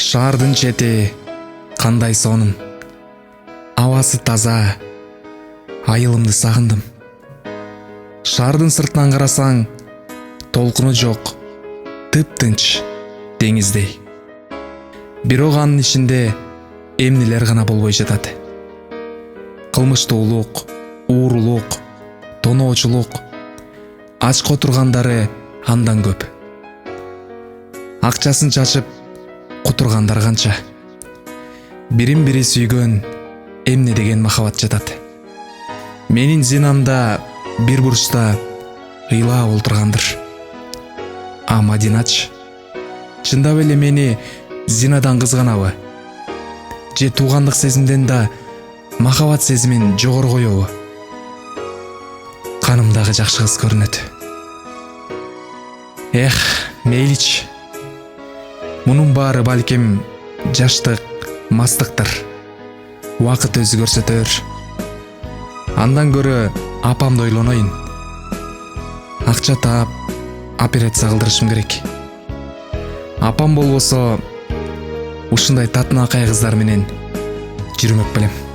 Шаардын чети кандай сонун, абасы таза, айылымды сагындым. Шаардын сыртынан карасаң, толкуну жок, тыптынч деңиздей. Бирок анын ичинде эмнелер гана болбой жатат. Кылмыштуулук, уурулук, тоноочулук, ачка отургандары андан көп. Акчасын чачып кутургандар канча. Бирин бири сүйгөн эмне деген махабат жатат. Менин зинамда бир бурчта ыйлап олтургандыр. А Мадинач чындап эле мени зинадан кызганабы? Же туугандык сезимден да махабат сезимин жогору коёбу? Канымдагы жакшы кыз көрүнөт. Эх, мейлич. Мунун баары балким жаштык, мастыктыр. Убакыт өзү көрсөтөр. Андан көрө апамды ойлоноюн. Акча таап, операция кылдырышым керек. Апам болбосо ушундай татынакай кыздар менен жүрмөк белем.